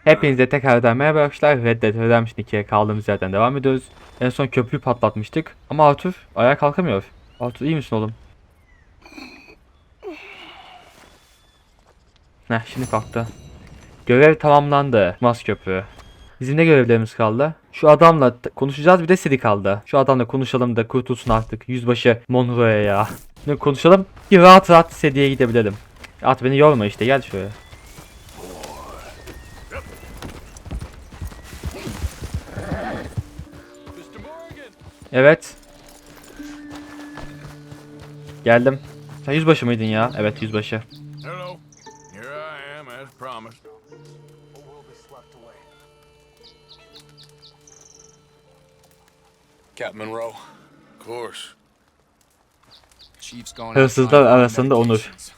Hepinize tekrardan merhaba arkadaşlar. Reddedemiştik ki kaldığımız yerden devam ediyoruz. En son köprüyü patlatmıştık. Ama Arthur ayağa kalkamıyor. Arthur iyi misin oğlum? Heh, şimdi kalktı. Görev tamamlandı. Mas köprü. Bizim ne görevlerimiz kaldı? Şu adamla konuşacağız, bir de Siri kaldı. Şu adamla konuşalım da kurtulsun artık. Yüzbaşı Monroe'ya ya. Ne konuşalım? Bir rahat rahat Siri'ye gidebilelim. At beni yorma işte, gel şöyle. Evet. Geldim. Sen yüzbaşı mıydın ya? Evet, yüzbaşı. Hello. Here I am as promised. Captain Monroe. Of course. Chief's going out Hırsızlar trying to find arasında onur. medications.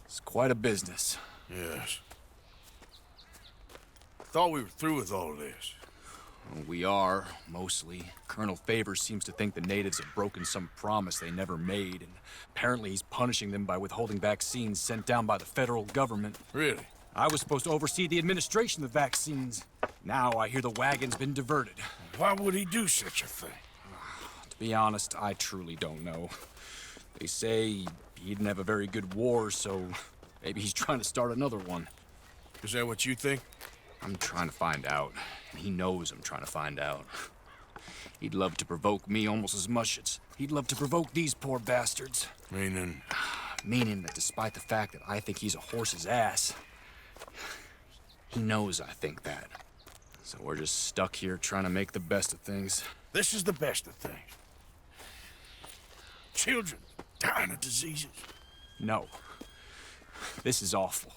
It's quite a business. Yes. Thought we were through with all this. We are, mostly. Colonel Favors seems to think the natives have broken some promise they never made, and apparently he's punishing them by withholding vaccines sent down by the federal government. Really? I was supposed to oversee the administration of the vaccines. Now I hear the wagon's been diverted. Why would he do such a thing? To be honest, I truly don't know. They say he didn't have a very good war, so maybe he's trying to start another one. Is that what you think? I'm trying to find out, and he knows I'm trying to find out. He'd love to provoke me almost as much as he'd love to provoke these poor bastards. Meaning? Meaning that despite the fact that I think he's a horse's ass, he knows I think that. So we're just stuck here trying to make the best of things. This is the best of things. Children dying of diseases. No. This is awful.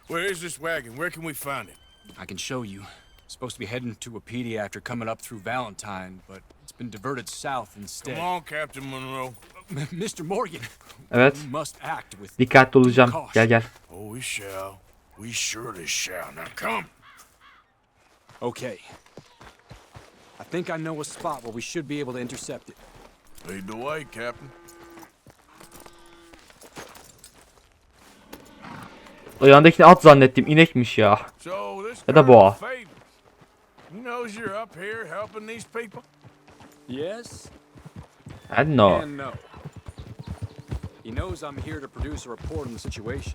Where is this wagon? Where can we find it? I can show you. Supposed to be heading to a PD after coming up through Valentine, but it's been diverted south instead. Come on, Captain Monroe. Mr. Morgan. Evet. We must act with Dikkatli olacağım. Gel gel. Oh, we shall. We surely shall. Now come. Okay. I think I know a spot where we should be able to intercept it. Lead the way, Captain. O yandakini at zannettim. İnekmiş ya. So this Ya da Colonel boğa. Favors, he knows you're up here helping these people? Yes I don't know. and no. He knows I'm here to produce a report on the situation.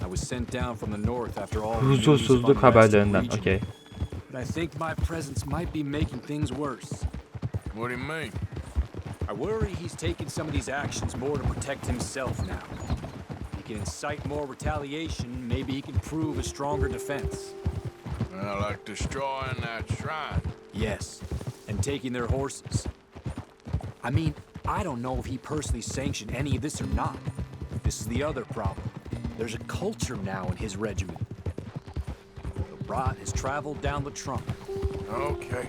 I was sent down from the north after all the news of Huzursuzluk unrest in the haberlerinden. region. Okey. But I think my presence might be making things worse. What do you mean? I worry he's taking some of these actions more to protect himself now. He can incite more retaliation, maybe he can prove a stronger defense. Well, like destroying that shrine. Yes, and taking their horses. I mean, I don't know if he personally sanctioned any of this or not. This is the other problem. There's a culture now in his regiment. The rot has traveled down the trunk. Okay.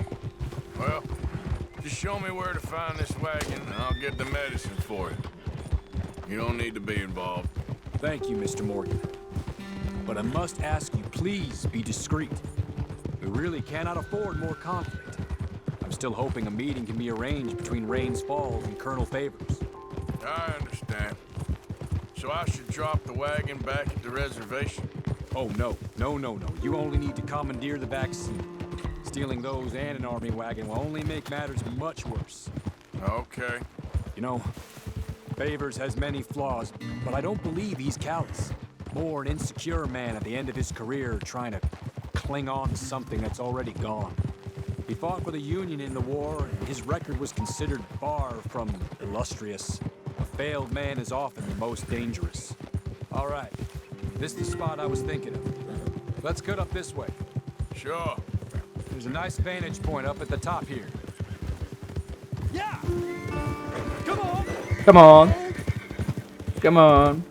Well, just show me where to find this wagon and I'll get the medicine for you. You don't need to be involved. Thank you, Mr. Morgan. But I must ask you, please be discreet. We really cannot afford more conflict. I'm still hoping a meeting can be arranged between Rains Falls and Colonel Favors. I understand. So I should drop the wagon back at the reservation? Oh, no. No, no, no. You only need to commandeer the vaccine. Stealing those and an army wagon will only make matters much worse. Okay. You know, Favors has many flaws, but I don't believe he's callous. More an insecure man at the end of his career trying to cling on to something that's already gone. He fought for the Union in the war, and his record was considered far from illustrious. A failed man is often the most dangerous. All right, this is the spot I was thinking of. Let's cut up this way. Sure. There's a nice vantage point up at the top here. Yeah! Come on! Come on. Come on.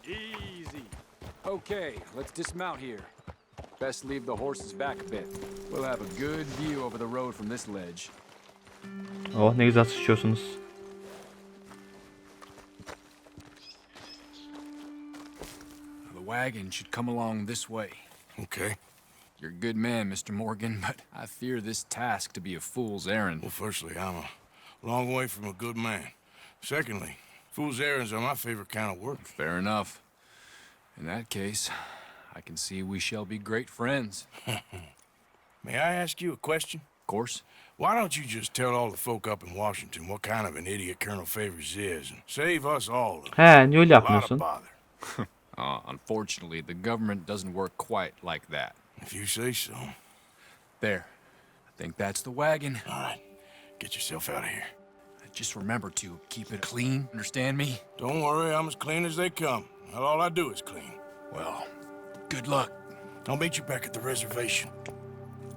Easy. Okay, let's dismount here. Best leave the horses back a bit. We'll have a good view over the road from this ledge. Oh, ne güzel sıçıyorsunuz. The wagon should come along this way. Okay. You're a good man, Mr. Morgan, but I fear this task to be a fool's errand. Well, firstly, I'm a long way from a good man. Secondly, fool's errands are my favorite kind of work. Fair enough. In that case, I can see we shall be great friends. May I ask you a question? Of course. Why don't you just tell all the folk up in Washington what kind of an idiot Colonel Favors is and save us all He, niye öyle a lot of yapmıyorsun? bother? Unfortunately, the government doesn't work quite like that. If you say so. There. I think that's the wagon. All right, get yourself out of here. Just remember to keep it clean, understand me? Don't worry, I'm as clean as they come. Not all I do is clean. Well, good luck. I'll meet you back at the reservation.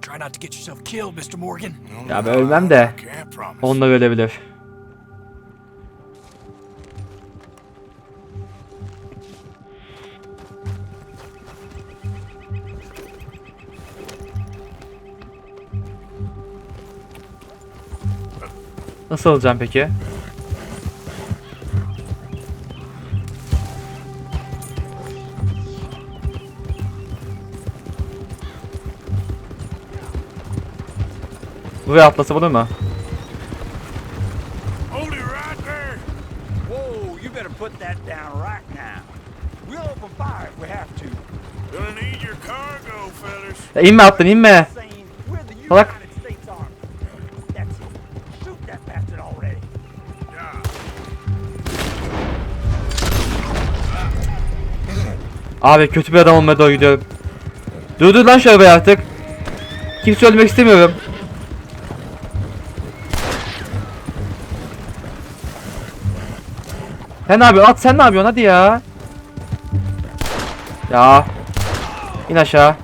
Try not to get yourself killed, Mr. Morgan. No, Ya ben ölmem de. I can't promise. Onlar ölebilir. Nasıl alacağım peki? Buraya atlasam olur mu? Hold it right there. Whoa, you better put that down right now. We'll open fire if we have to. Gonna need your cargo, fellas. Ya inme attın inme. Saying we're the Salak. United States Army. That's it. Shoot that bastard already. Abi kötü bir adam olmaya doğru gidiyorum. Dur lan şu arabayı artık. Kimse ölmek istemiyorum. Sen ne yapıyorsun? At sen ne yapıyorsun? Hadi ya. Ya. İn aşağı.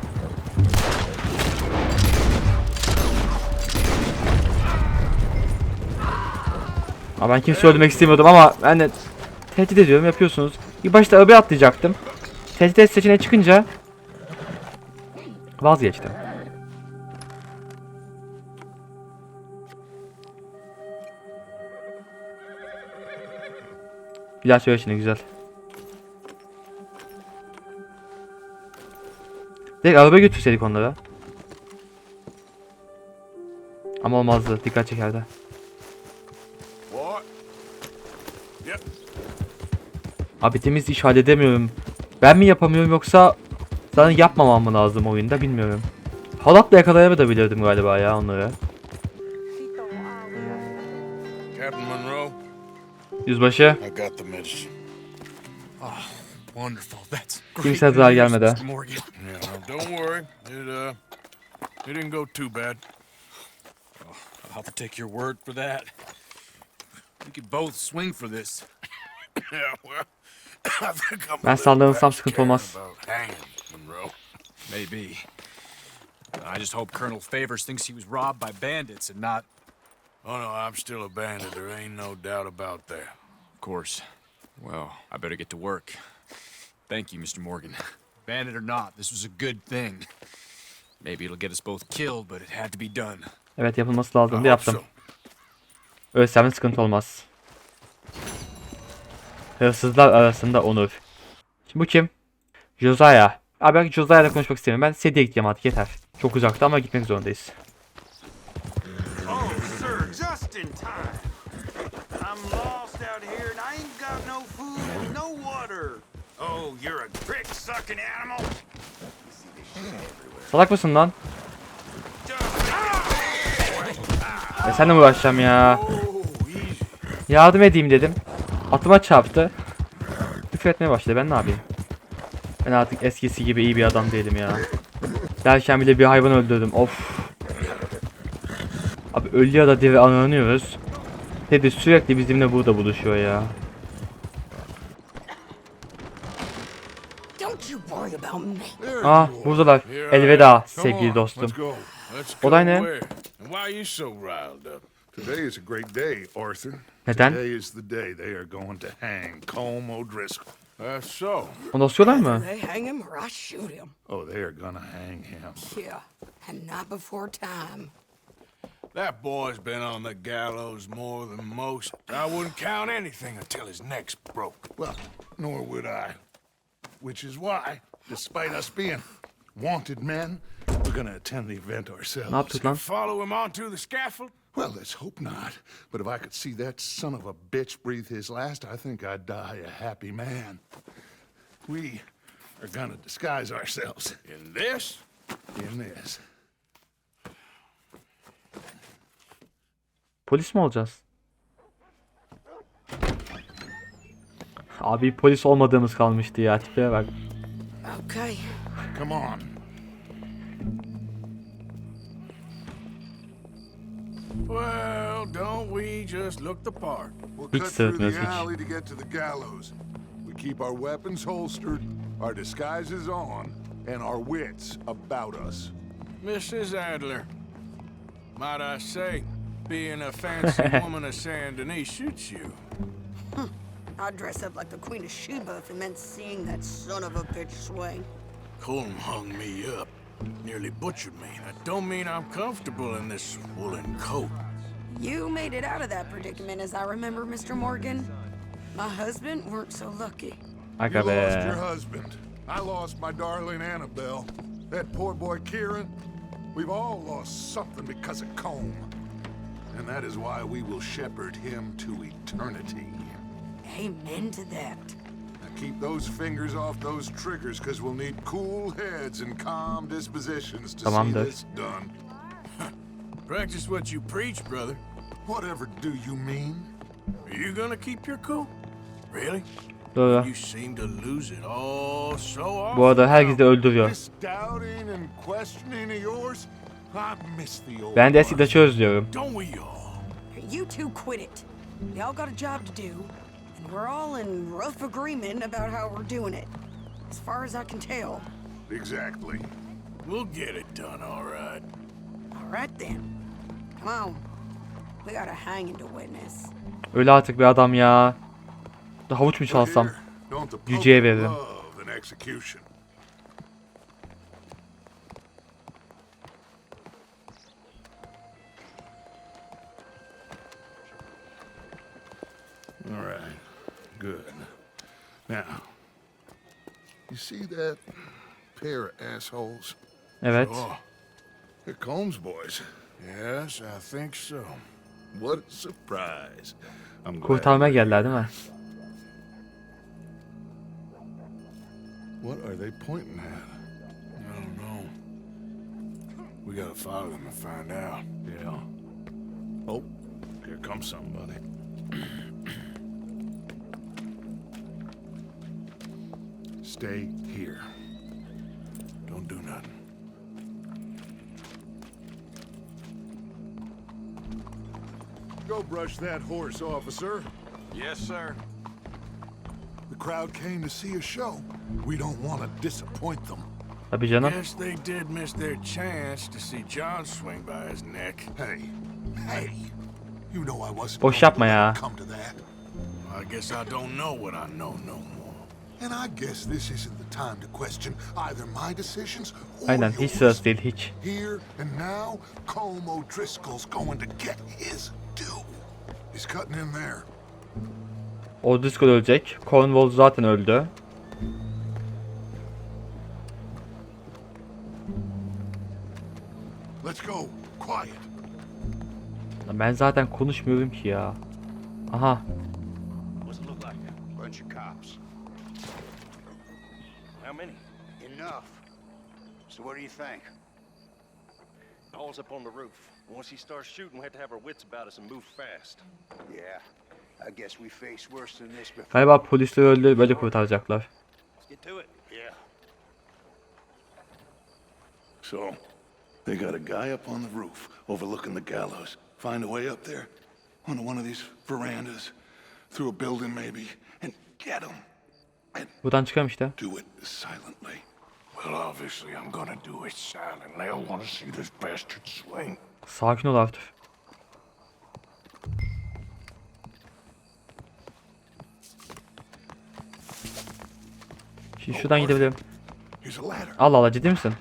Ama ben kimse öldürmek istemiyordum ama ben de tehdit ediyorum, yapıyorsunuz. İlk başta arabaya atlayacaktım. Tehdit et seçeneği çıkınca vazgeçtim. Bir daha söyle şimdi güzel. Direkt arabaya götürseydik onlara. Ama olmazdı, dikkat çekerdi. What? Yep. Abi temiz iş halledemiyorum. Ben mi yapamıyorum yoksa zaten yapmamam mı lazım oyunda bilmiyorum. Halatla yakalayabilirdim galiba ya onları. Captain Monroe, Yüzbaşı. I got the medicine. Wonderful. That's great Kimse zarar news, gelmedi. Mr. Morgan. Yeah, well, don't worry. It didn't go too bad. I'll have to take your word for that. We could both swing for this. Yeah, well, I think I'm Ben sallanırsam sıkıntı olmaz. about hanging, Monroe. Maybe. I just hope Colonel Favors thinks he was robbed by bandits and not... Oh no, I'm still a bandit. There ain't no doubt about that. Of course. Well, I better get to work. Thank you, Mr. Morgan. Bandit or not, this was a good thing. Maybe it'll get us both killed, but it had to be done. Evet yapılması lazım I da hope yaptım. so. Ölsem de sıkıntı olmaz. Hırsızlar arasında onur. Şimdi bu kim? Josiah. Abi ben Josiah'la konuşmak istemiyorum. Ben Sedi'ye gideceğim artık yeter. Çok uzakta ama gitmek zorundayız. Oh, sir, just in time. I'm lost out here and I ain't got no food and no water. Oh, you're a prick-sucking animal. Salak mısın lan? Seninle mi uğraşacağım ya? Yardım edeyim dedim. Atıma çarptı. Küfür etmeye başladı. Ben ne yapayım? Ben artık eskisi gibi iyi bir adam değilim ya. Derken bile bir hayvan öldürdüm. Of. Abi ölü ya da diri aranıyoruz. Teddy sürekli bizimle burada buluşuyor ya. Ah buradalar. Elveda sevgili dostum. Let's go. Olay ne? Where? And why are you so riled up? Today is a great day, Arthur. Neden? Today is the day they are going to hang Colm O'Driscoll. That's so. Onu asıyorlar mı? They hang him or I shoot him. Oh, they are gonna hang him. Yeah, and not before time. That boy's been on the gallows more than most. I wouldn't count anything until his neck's broke. Well, nor would I. Which is why, despite us being wanted men, We're gonna attend the event ourselves. Ne yaptık lan? Follow him onto the scaffold? Well, let's hope not. But if I could see that son of a bitch breathe his last, I think I'd die a happy man. We are gonna disguise ourselves In this? in this. Polis mi olacağız? Abi polis olmadığımız kalmıştı ya, tipeye bak. Okay. Come on. Well, don't we just look the part? We'll Hiç cut through sırıtmıyoruz the hiç. alley to get to the gallows. We keep our weapons holstered, our disguises on, and our wits about us. Mrs. Adler, might I say, being a fancy woman of Saint Denis suits you. I'd dress up like the Queen of Sheba if it meant seeing that son of a bitch swing. Colm hung me up, nearly butchered me. That don't mean I'm comfortable in this woolen coat. You made it out of that predicament, as I remember, Mr. Morgan. My husband weren't so lucky. Aga You lost be. your husband. I lost my darling Annabelle. That poor boy Kieran. We've all lost something because of Colm. And that is why we will shepherd him to eternity. Amen to that. Now keep those fingers off those triggers, because we'll need cool heads and calm dispositions to see Tamamdır. this done. Practice what you preach, brother. Whatever do you mean? Are you gonna keep your cool? Really? Doğru. You seem to lose it all so often. Bu arada herkes de öldürüyor. This doubting and questioning of yours, I miss the old Ben de ones. eski özlüyorum. Don't we all? You two quit it. Y'all got a job to do, and we're all in rough agreement about how we're doing it. As far as I can tell. Exactly. We'll get it done, all right. All right then. Come on. We got a hanging to witness. Öyle artık bir adam ya. Da havuç mu Look çalsam? here, don't the Pope Yüceye veririm. love an execution? All right, good. Now, you see that pair of assholes? Evet. Oh, They're Combs boys. yes, I think so. What a surprise. I'm glad. Kurtarmaya geldiler değil mi? What are they pointing at? I don't know. We gotta follow them and find out. Yeah. Oh, here comes somebody. Stay here. Don't do nothing. Go brush that horse, officer. Yes, sir. The crowd came to see a show. We don't want to disappoint them. Tabii canım. Guess they did miss their chance to see John swing by his neck. Hey, you know I wasn't Boş going to yapma let ya. it come to that. I guess I don't know what I know no more. And I guess this isn't the time to question either my decisions or Aynen, hiç yours. sırası değil, hiç. Here and now, Colm O'Driscoll's going to get his due. He's cutting in there. O'Driscoll ölecek. Cornwall zaten öldü. Let's go. Quiet. Ben zaten konuşmuyorum ki ya. Aha. What's it look like? Bunch of cops. How many? Enough. So what do you think? All's up on the roof. Once he starts shooting, we have to have our wits about us and move fast. Yeah, I guess we faced worse than this before. Galiba polisler öldü, böyle kurtaracaklar. Let's get to it. Yeah. So, they got a guy up on the roof overlooking the gallows. Find a way up there, onto one of these verandas, through a building maybe, and get him. And Buradan çıkalım işte. do it silently. Well, obviously I'm gonna do it silently. I wanna see this bastard swing. Sakin ol Arthur. Şimdi şuradan gidebilirim. Here's a ladder. Allah Allah, ciddi misin?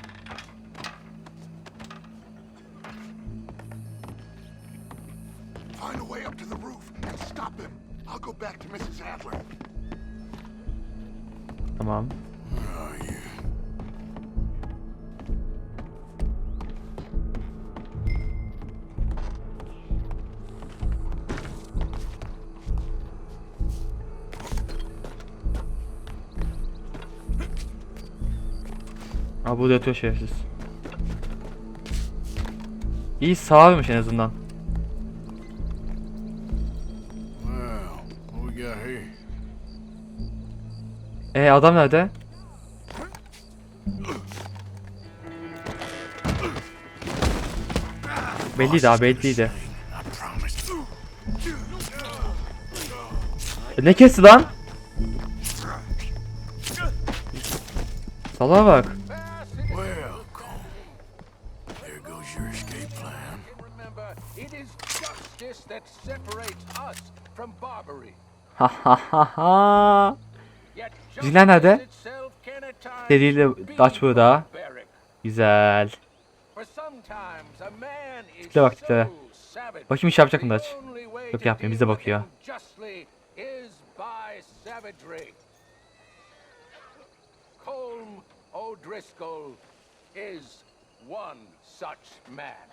Find a way up to the roof and stop him. I'll go back to Mrs. Adler. Tamam. Where are you? Ha burada yatıyor şerefsiz. İyi sağırmış en azından. Well, what we got here? Adam nerede? Belliydi abi, belliydi. I promise. Ne kesti lan? Salağa bak. Well, Cole, there goes your escape plan. Remember, it is justice that separates us from barbary. Ha ha ha ha. Yet Zila nerede? justice itself can at times Dediğiyle be aç burada. barbaric. Güzel. For sometimes a man is Tipe bak tipe. so savage, Bakayım iş yapacak mı the Daç? only way Yok to yapmıyor, deal bize with bakıyor. him justly is by savagery. Colm O'Driscoll is one such man.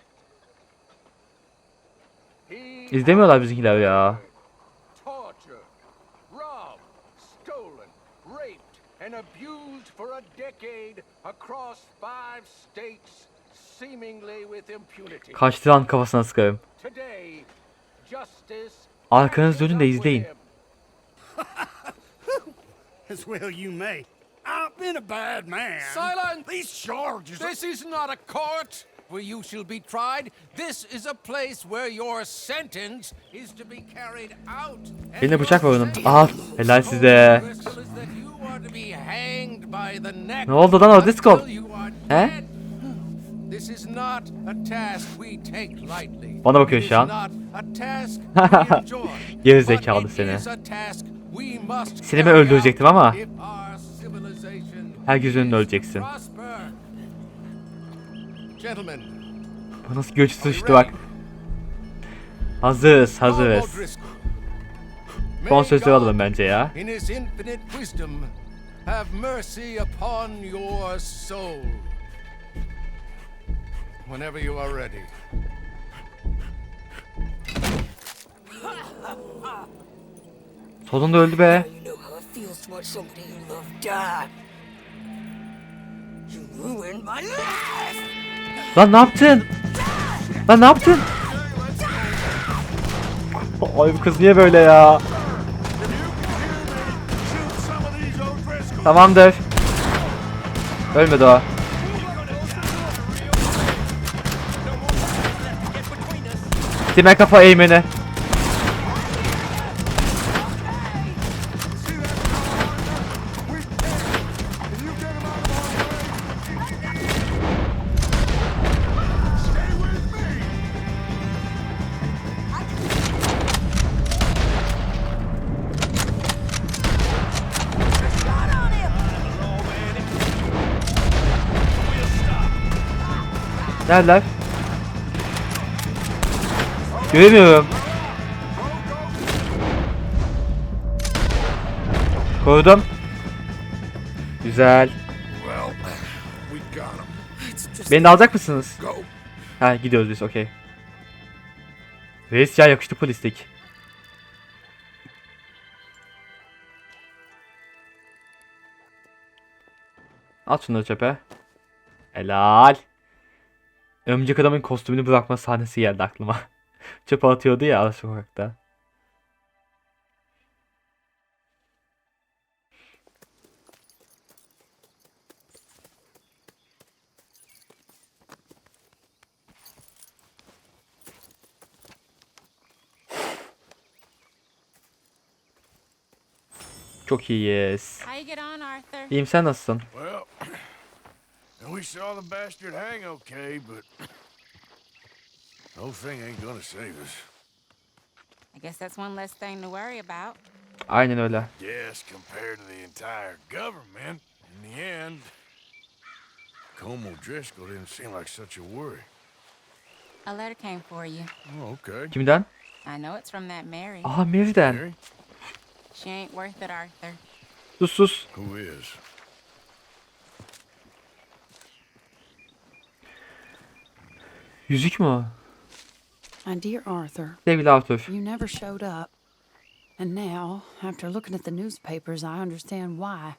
He İzlemiyorlar bizimkiler ya. tortured, robbed, stolen, raped, and abused for a decade across 5 states, seemingly with impunity. Kaçtığı an kafasına sıkarım. Today, justice Arkanız dönün de catches up izleyin. with him. As well you may. I've been a bad man. Silence! These charges This is not a court where you shall be tried. This is a place where your sentence is to be carried out. And Eline bıçak var your onun. sentence, Aha, helal size. Driscoll, is that you are to be hanged by the neck Ne oldu lan O'Driscoll? until you are He? dead. This is not a task we take lightly. Bana bakıyor It şu is an. not a task we enjoy. Geri But zekalı it seni. is a task we must Seni ben carry öldürecektim out ama if our civilization herkes önünde is öleceksin. to prosper. Gentlemen, Bu nasıl göç sıçtı bak. Hazırız, hazırız. Son sözleri alalım bence ya. in his infinite wisdom, have mercy upon your soul. Whenever you are ready. Sonunda öldü be. You know how it feels to watch somebody you love die. You ruined my life! Lan ne yaptın? Lan ne yaptın? Ay bu kız niye böyle ya? Tamamdır. Ölmedi o. Dime kafa eğmeni. Neredeler? Göremiyorum. Korudum. Güzel. Well, we got him. Beni de alacak mısınız? Go. Ha gidiyoruz biz, okey. Reis ya, yakıştı polislik. At şunları çöpe. Helal. Örümcek adamın kostümünü bırakma sahnesi geldi aklıma. Çöpe atıyordu ya ara sokakta. Çok iyiyiz. How you get on, Arthur? İyiyim, sen nasılsın? Well, we saw the bastard hang okay, but the whole thing ain't gonna save us. I guess that's one less thing to worry about. Aynen öyle. Yes, compared to the entire government, in the end, Colm O'Driscoll didn't seem like such a worry. A letter came for you. Oh, okay. Kimden? I know it's from that Mary. Aha, Mary'den. Mary? She ain't worth it, Arthur. Sus sus. Who is? Yüzük mü o? My dear Arthur, Sevgili Arthur. you never showed up. And now, after looking at the newspapers, I understand why.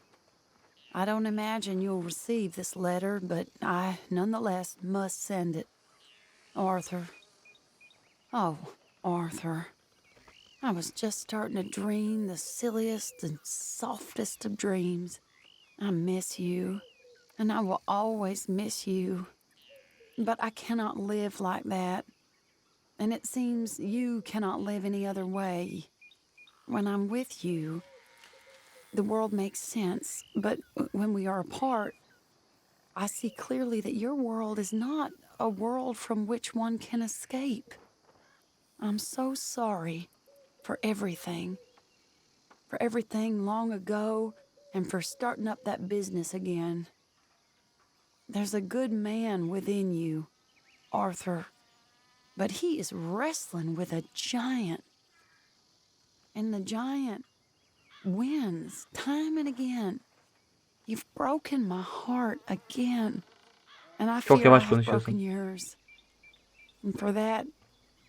I don't imagine you'll receive this letter, but I nonetheless must send it. Arthur. Oh, Arthur. I was just starting to dream the silliest and softest of dreams. I miss you, and I will always miss you. But I cannot live like that. And it seems you cannot live any other way. When I'm with you, the world makes sense. But when we are apart, I see clearly that your world is not a world from which one can escape. I'm so sorry for everything. For everything long ago and for starting up that business again. There's a good man within you, Arthur. But he is wrestling with a giant. And the giant wins time and again. You've broken my heart again. And I Çok fear I yavaş have konuşuyorsun. broken yours. And for that,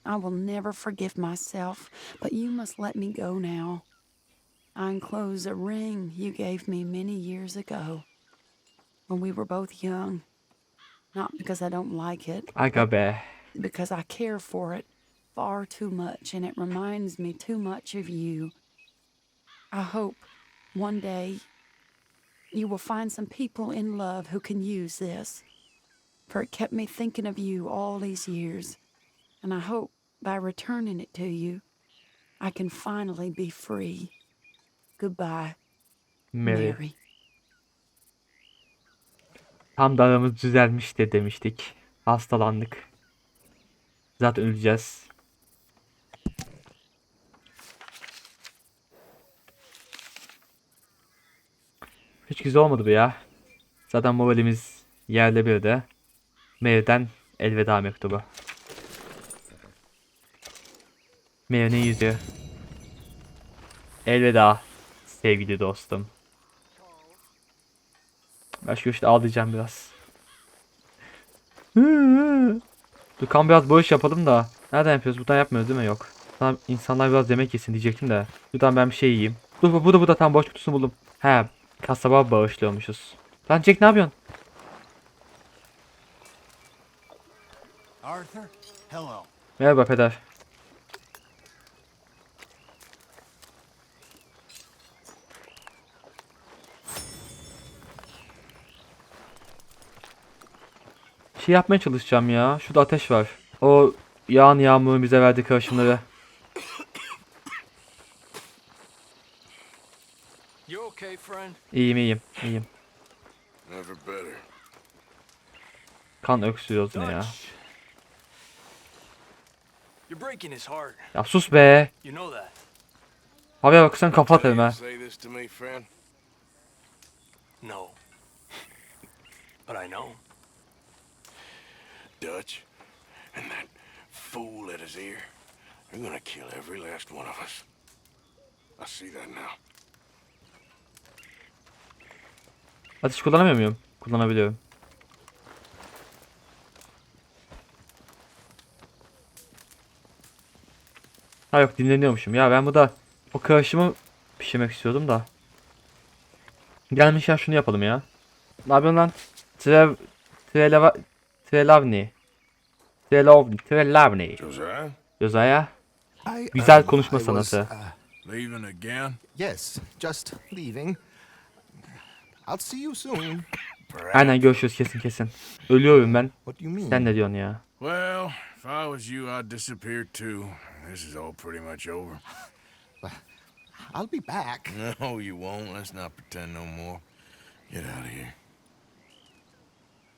I will never forgive myself. But you must let me go now. I enclose a ring you gave me many years ago. When we were both young. Not because I don't like it. Aga be. Because I care for it far too much, and it reminds me too much of you. I hope one day you will find some people in love who can use this, for it kept me thinking of you all these years, and I hope by returning it to you, I can finally be free. Goodbye, Mary. Mary. Tam da aramız düzelmişti demiştik. Hastalandık. Zaten öleceğiz. Hiç güzel olmadı bu ya. Zaten moralimiz yerle bir de. Mary'den elveda mektubu. Mary'nin yüzü. Elveda sevgili dostum. Ben şu işte ağlayacağım biraz. Dur kan biraz bağış yapalım da. Nereden yapıyoruz? Buradan yapmıyoruz değil mi? Yok. Tamam, insanlar biraz yemek yesin diyecektim de. Buradan ben bir şey yiyeyim. Dur bu da tam boş kutusunu buldum. He, kasaba bağışlıyormuşuz. Lan Jack ne yapıyorsun? Arthur, hello. Merhaba peder. Şey yapmaya çalışacağım ya. Şurada ateş var. O yağmurun bize verdiği karışımları. You okay, friend? İyiyim. Never better. Kan öksürüyoruz ne ya. You're breaking his heart. Ya sus be. You know that. Abi bak sen kafa atarım ha. Say this to me, friend. No. But I know. Dutch and that fool at his ear. They're gonna kill every last one of us. I see that now. Ateş kullanamıyor muyum? Kullanabiliyorum. Ha yok dinleniyormuşum. Ya ben burada o karışımı pişirmek istiyordum da. Gelmişken şunu yapalım ya. Ne yapıyorsun lan? Trelavni. Josiah. Güzel konuşma sanatı. Leaving again? Yes, just leaving. I'll see you soon. Aynen görüşürüz kesin. Ölüyorum ben. What do you mean? Sen ne diyorsun ya? Well, if I was you, I'd disappear too. This is all pretty much over. I'll be back. No, you won't. Let's not pretend no more. Get out of here.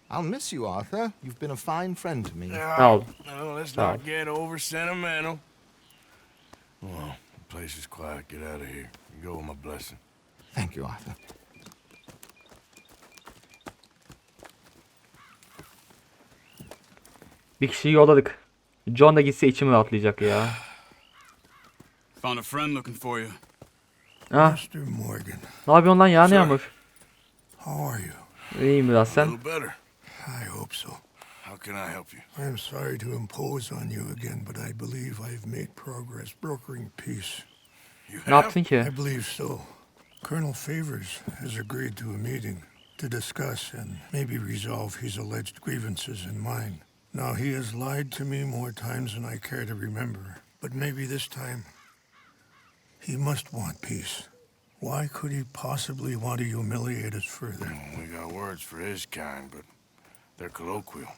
I'll miss you, Arthur. You've been a fine friend to me. Sağ ol. No, let's Sağ ol. not get over sentimental. Well, the place is quiet. Get out of here. You go with my blessing. Thank you, Arthur. Bir kişiyi yolladık. John da gitse içim rahatlayacak ya. Found a friend looking for you. Ah. Mr. Morgan, Ne yapıyorsun lan ya ne yağmur? how are you? İyiyim biraz A sen. little better. I hope so. How can I help you? I am sorry to impose on you again, but I believe I've made progress brokering peace. You Ne yaptın ki? I believe so. Colonel Favors has agreed to a meeting to discuss and maybe resolve his alleged grievances and mine. Now, he has lied to me more times than I care to remember, but maybe this time he must want peace. Why could he possibly want to humiliate us further? We got words for his kind, but they're colloquial.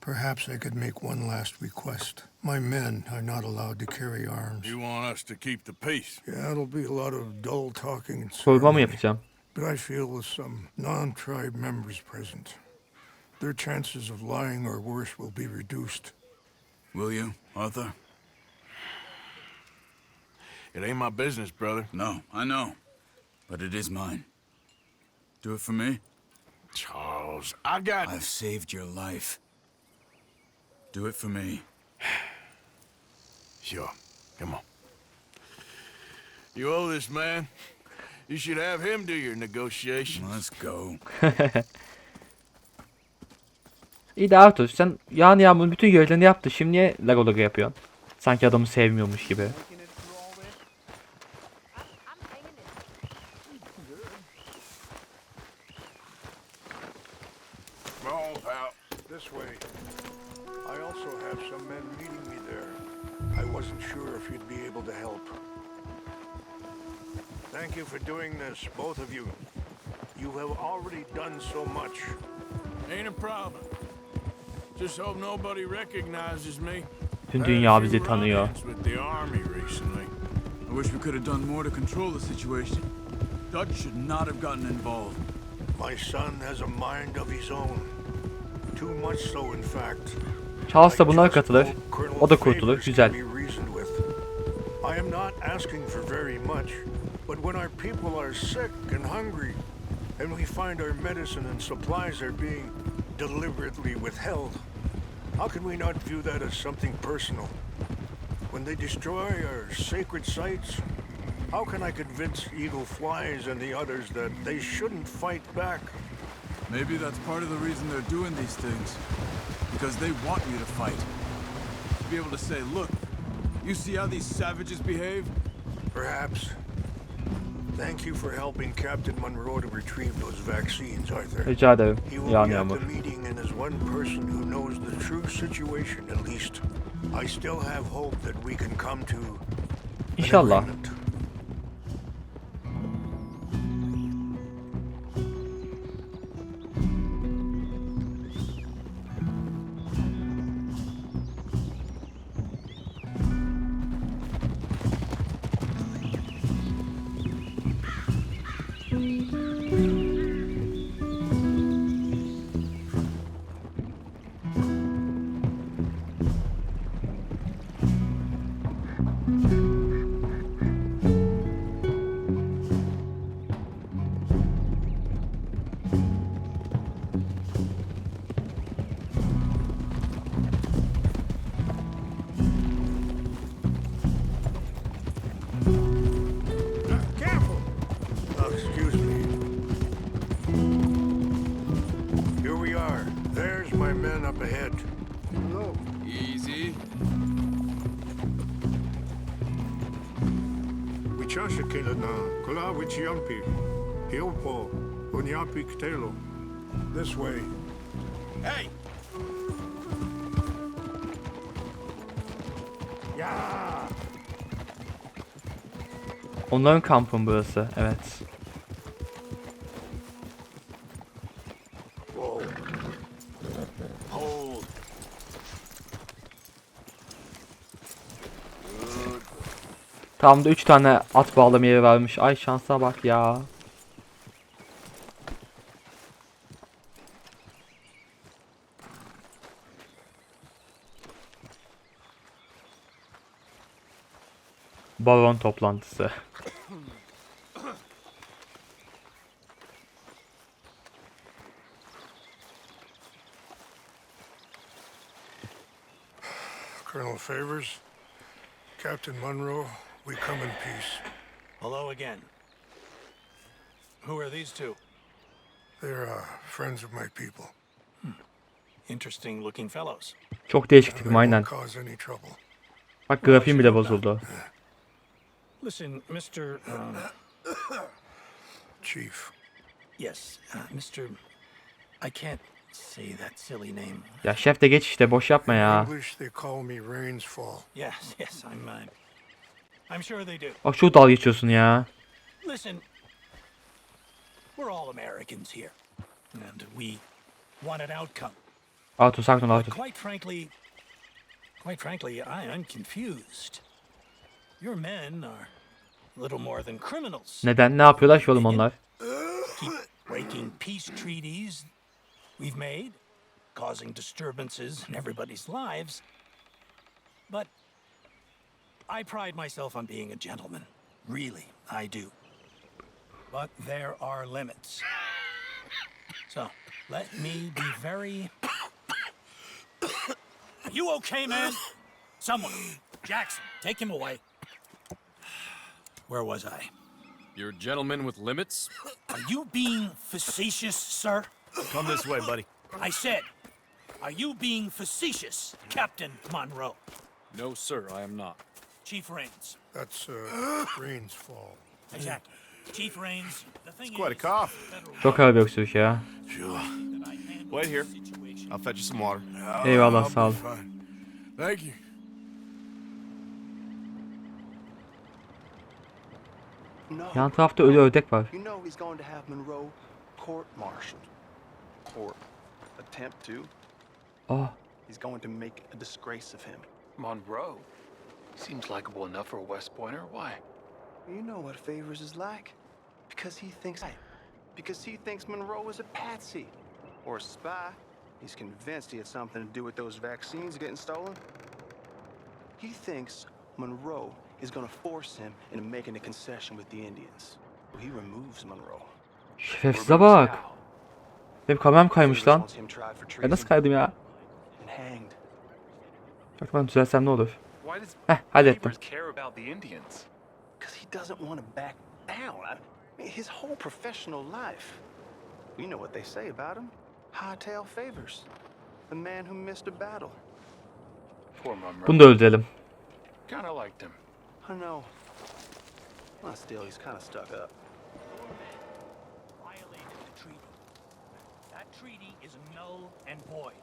Perhaps I could make one last request. My men are not allowed to carry arms. You want us to keep the peace? Yeah, it'll be a lot of dull talking and Sorma mı ceremony, yapacağım? but I feel with some non-tribe members present, their chances of lying or worse will be reduced. Will you, Arthur? It ain't my business, brother. No, I know. But it is mine. Do it for me? Charles, I've saved your life. Do it for me. Sure. Come on. You owe this man. You should have him do your negotiations. Let's go. İyi de Arthur, sen Yağmur'un bütün görevlerini yaptı. Şimdi niye Lago yapıyorsun? Sanki adamı sevmiyormuş gibi. This way. I also have some men meeting me there. I wasn't sure if you'd be able to help. Thank you for doing this, both of you. You have already done so much. Ain't a problem. Just hope nobody recognizes me. Tüm dünya bizi tanıyor. With the army recently. I wish we could have done more to control the situation. Dutch should not have gotten involved. My son has a mind of his own. Too much so, in fact. Charles da bunlara katılır. O da kurtulur. Güzel. I am not asking for very much, but when our people are sick and hungry, and we find our medicine and supplies are being deliberately withheld, how can we not view that as something personal? When they destroy our sacred sites, how can I convince Eagle Flies and the others that they shouldn't fight back? Maybe that's part of the reason they're doing these things. Because they want you to fight. To be able to say, look, you see how these savages behave? Perhaps. Thank you for helping Captain Monroe to retrieve those vaccines, Arthur. Rica ederim. He will be at Yağmur. the meeting and as one person who knows the true situation at least. I still have hope that we can come to an İnşallah. agreement. Up ahead. Hello. Easy. Wichashikila na kula wichiampi. Hilpo unyapi ktelo. This way. Hey! Yeah. Onların kampı burası. Evet. Tam da 3 tane at bağlama yeri varmış. Ay şansa bak ya. Baron toplantısı. Colonel Favors, Captain Monroe, we come in peace. Hello again. Who are these two? They're friends of my people. Interesting looking fellows. Çok değişik tipim They aynen. won't cause any trouble. Bak grafiğim bile bozuldu. Listen, Mr. Chief. Yes, Mr. I can't say that silly name. Ya şef de geç işte, boş yapma ya. English they call me Rainsfall. Yes, I'm sure they do. Bak çok dalga geçiyorsun ya. Listen, we're all Americans here, and we want an outcome. Arthur sakin ol Arthur. Quite frankly, I'm confused. Your men are a little more than criminals. Neden? Ne yapıyorlar ki oğlum onlar? Keep breaking peace treaties we've made, causing disturbances in everybody's lives. But I pride myself on being a gentleman. Really, I do. But there are limits. So, let me be very... Are you okay, man? Someone. Jackson, take him away. Where was I? You're a gentleman with limits? Are you being facetious, sir? Come this way, buddy. I said, are you being facetious, Captain Monroe? No, sir, I am not. Chief Rains. That's, Rains' fault. Exactly. Chief Rains, the thing Quite a is... cough. Çok ağır bir öksürük ya. Sure. Wait here. I'll fetch you some water. Eyvallah, I'll sağ ol. be fine. Thank you. Yan tarafta ölü ördek var. You know he's going to have Monroe court-martialed. Or attempt to. Oh. He's going to make a disgrace of him. Monroe? Seems likable enough for a West Pointer. Why? You know what Favors is like. Because he thinks Monroe is a patsy. Or a spy. He's convinced he had something to do with those vaccines getting stolen. He thinks Monroe is going to force him into making a concession with the Indians. He removes Monroe. Şerefsize bak. Benim kameram kaymış lan. Ben nasıl kaydım ya? Bak ben düzelsem ne olur? Heh, hallettim. Because he doesn't want to back down. I mean, his whole professional life. You know what they say about him? Hightail Favors. The man who missed a battle. Bunu da öldürelim. Kinda liked him. I know. Well, still, he's kind of stuck up. Violated the treaty. That treaty is null and void.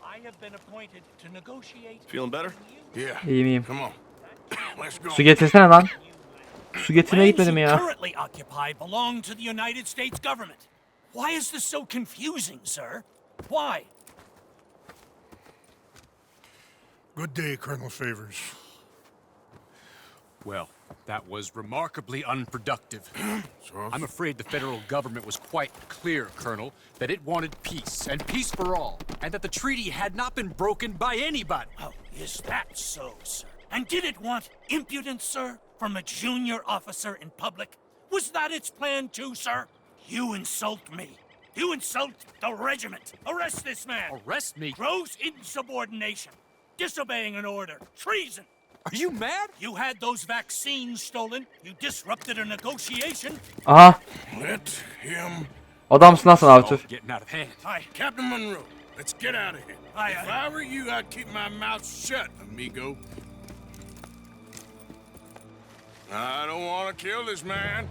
I have been appointed to negotiate... Feeling better? Yeah. İyiyim iyiyim. Come on. Let's go. Su getirsene lan. Su getirmeye gitmedim ya. currently occupy belong to the United States government. Why is this so confusing, sir? Why? Good day, Colonel Favors. Well, that was remarkably unproductive. I'm afraid the federal government was quite clear, Colonel, that it wanted peace, and peace for all, and that the treaty had not been broken by anybody. Oh, is that so, sir? And did it want impudence, sir, from a junior officer in public? Was that its plan too, sir? You insult me. You insult the regiment. Arrest this man. Arrest me? Gross insubordination. Disobeying an order. Treason. Are you mad? You had those vaccines stolen. You disrupted a negotiation. Aha. Let him... Adamsın lan sen Arthur. Getting out of hand. Hi, Captain Monroe. Let's get out of here. If I were you, I'd keep my mouth shut, amigo. I don't want to kill this man,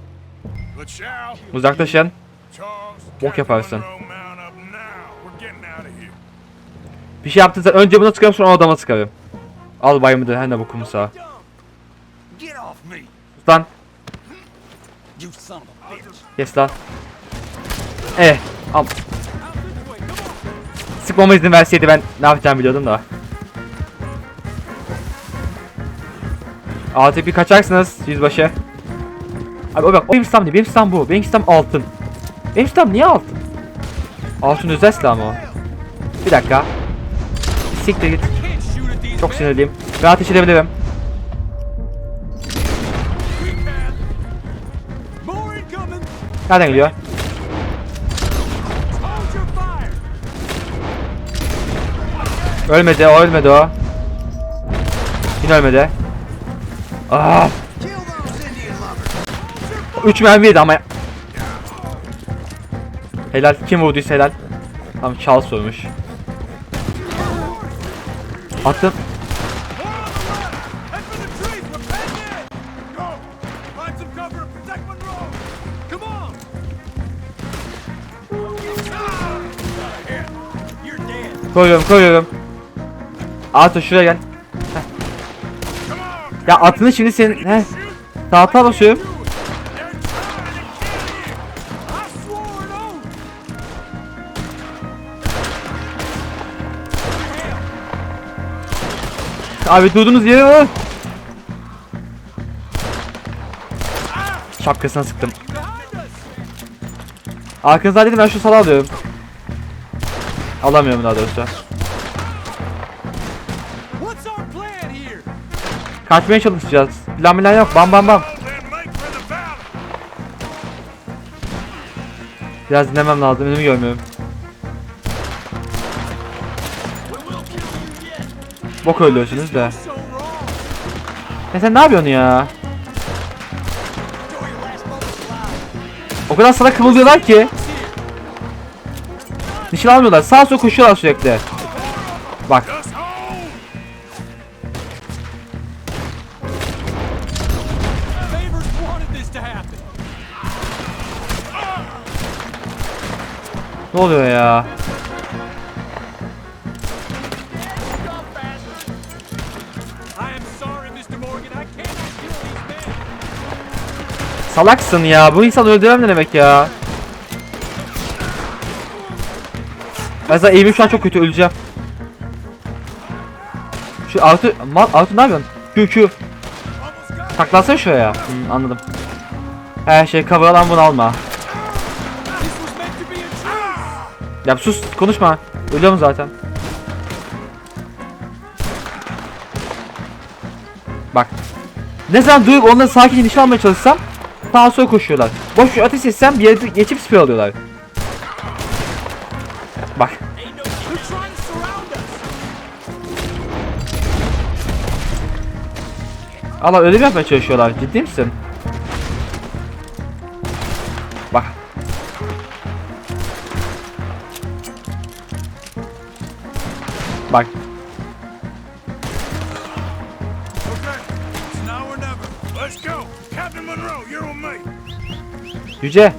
but shall. Uzaklaşın. Charles, Bok yaparsın. Monroe, mount up now. We're getting out of here. Bir şey yaptıysan önce buna sıkarım sonra o adama sıkarım. Al bayımı da hem de bu kumsa. Get off me. Lan. You son of a bitch. Kes lan. Al. Sıkmama izin verseydi ben ne yapacağımı biliyordum da. Artık bir kaçarsınız yüzbaşı. Abi o bak o benim silahım değil, benim silahım bu. Benim silahım altın. Benim silahım niye altın? Altın özel silah mı o? Bir dakika. Siktir git. Çok sinirliyim. Ben ateş edebilirim. Nereden geliyor? Ölmedi, o ölmedi o. Yine ölmedi. Aaaa! 3 mermi yedi ama. Helal, kim vurduysa helal. Tamam, Charles vurmuş. Attım. Koyuyorum. Arthur şuraya gel. Heh. Ya atını şimdi senin... Heh. Tahta basıyorum. Abi durduğunuz yere var. Şapkasına sıktım. Arkanızdan dedim, ben şu salağı alıyorum. Alamıyorum daha doğrusu. Kaçmaya çalışacağız. Plan yok. Bam. Biraz dinlemem lazım. Önümü görmüyorum. Bok ölüyorsunuz da. Ya sen ne yapıyorsun ya? O kadar sana kımıldıyorlar ki. Nişan almıyorlar. Sağa sola koşuyorlar sürekli. Bak. Ne oluyor ya? Salaksın ya. Bu insan öldüremem ne demek ya? Ben zaten eğimim şu an çok kötü, öleceğim. Şu Arthur ne yapıyorsun? Q. Taklansana şuraya. Anladım. Her şey cover alan, bunu alma. Ya sus, konuşma. Ölüyorum zaten. Bak. Ne zaman duyup onları sakin nişan almaya çalışsam sağa sola koşuyorlar. Boş ateş etsem bir yere geçip spray alıyorlar. Bak. Allah, öyle mi yapmaya çalışıyorlar? Ciddi misin? Bak. Bak. Yüce.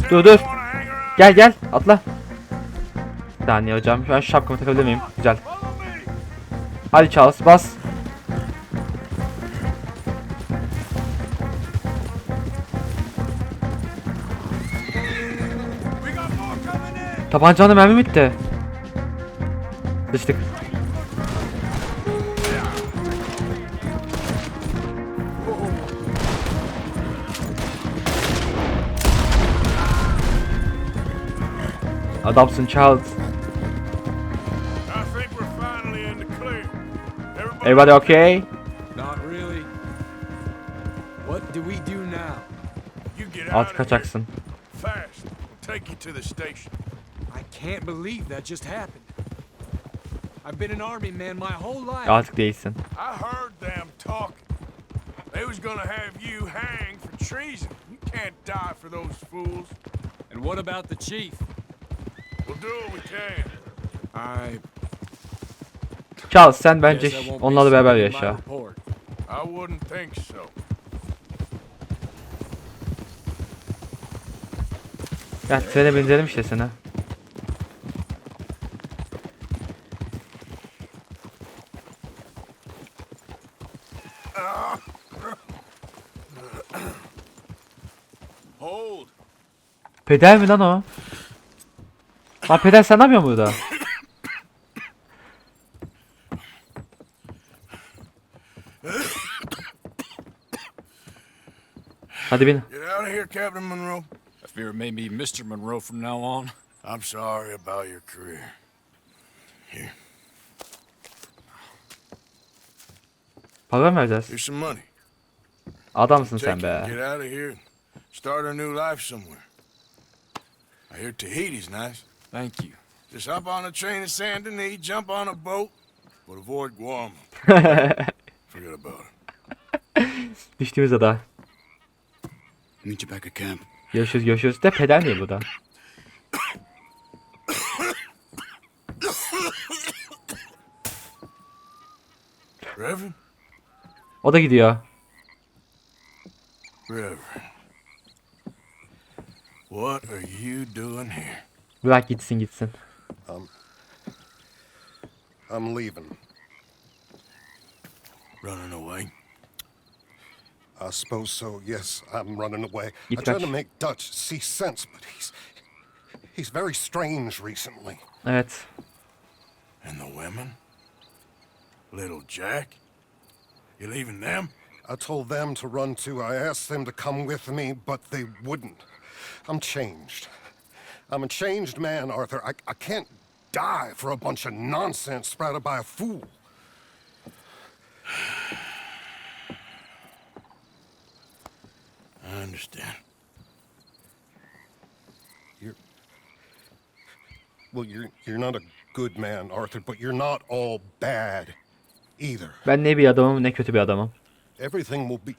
Dur. Gel atla. Bir saniye hocam. Şu an şapkamı takabilir miyim? Güzel. Hadi Charles, bas. Tabancamda mermi bitti. Sıçtık. Adamsın Charles. Everybody okay? Not really. What do we do now? You get out Artık of kaçacaksın. here fast. Take you to the station. I can't believe that just happened. I've been an army man my whole life. Artık değilsin. I heard them talking. They was gonna have you hanged for treason. You can't die for those fools. And what about the chief? We'll do what we can. Charles, sen bence onlarla beraber yaşa. I wouldn't think so. Ya trene bindirelim işte seni. Hold. Peder mi lan o? Lan peder, sen ne yapıyorsun burada? Hadi bin. Get out of here, Captain Monroe. I fear it may be Mr. Monroe from now on. I'm sorry about your career. Here. Para mı vereceğiz? Here's some money. Adamsın Take sen it, be. get out of here and start a new life somewhere. I hear Tahiti's nice. Thank you. Just hop on a train to Saint Denis, jump on a boat, but avoid Guam. Forget about it. Düştüğümüz ada. Meet you back at camp. Görüşürüz. De peder niye burada? Reverend? O da gidiyor. Reverend, what are you doing here? Bırak gitsin gitsin. I'm leaving. Running away? I suppose so, yes, I'm running away. Git I try kaç. to make Dutch see sense, but he's very strange recently. Evet. And the women? Little Jack? You leaving them? I told them to run too. I asked them to come with me, but they wouldn't. I'm changed. I'm a changed man, Arthur. I can't die for a bunch of nonsense sprouted by a fool. I understand. You're not a good man, Arthur, but you're not all bad either. Ben ne bir adamım ne kötü bir adamım. Everything will be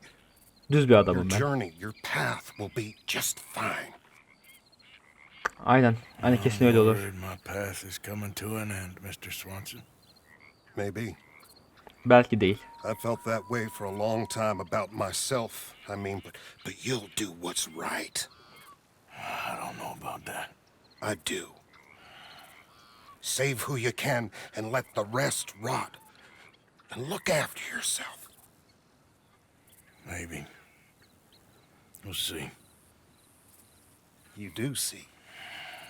Düz bir your adamım ben. journey, your path will be just fine. Aynen. Aynen kesin öyle olur. Worried my path is coming to an end, Mr. Swanson. Maybe. Belki değil. I felt that way for a long time about myself. I mean, but you'll do what's right. I don't know about that. I do. Save who you can and let the rest rot. And look after yourself. Maybe. We'll see. You do see.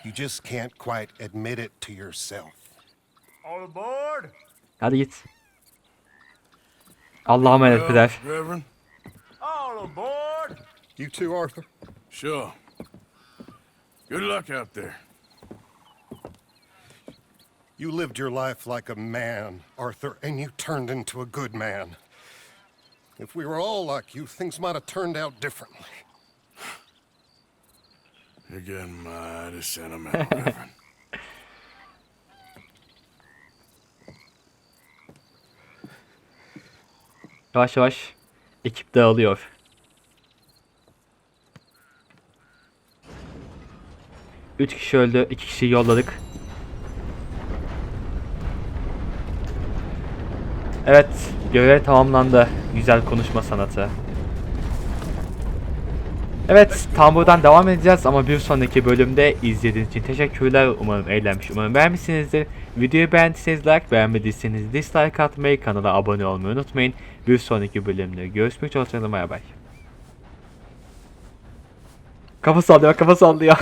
You just can't quite admit it to yourself. All aboard? Hadi git. Allah'a emanet peder. Reverend? All aboard? You too, Arthur? Sure. Good luck out there. You lived your life like a man, Arthur, and you turned into a good man. If we were all like you, things might have turned out differently. You're getting mighty sentimental, Reverend. Yavaş yavaş ekip dağılıyor. Üç kişi öldü, 2 kişiyi yolladık. Evet, görev tamamlandı. Güzel konuşma sanatı. Evet, tam buradan devam edeceğiz ama bir sonraki bölümde izlediğiniz için teşekkürler. Umarım eğlenmiş, umarım beğenmişsinizdir. Videoyu beğendiyseniz like, beğenmediyseniz dislike atmayı, kanala abone olmayı unutmayın. Bir sonraki bölümde görüşmek üzere. Bay bay. Kafa sallıyor, kafa sallıyor.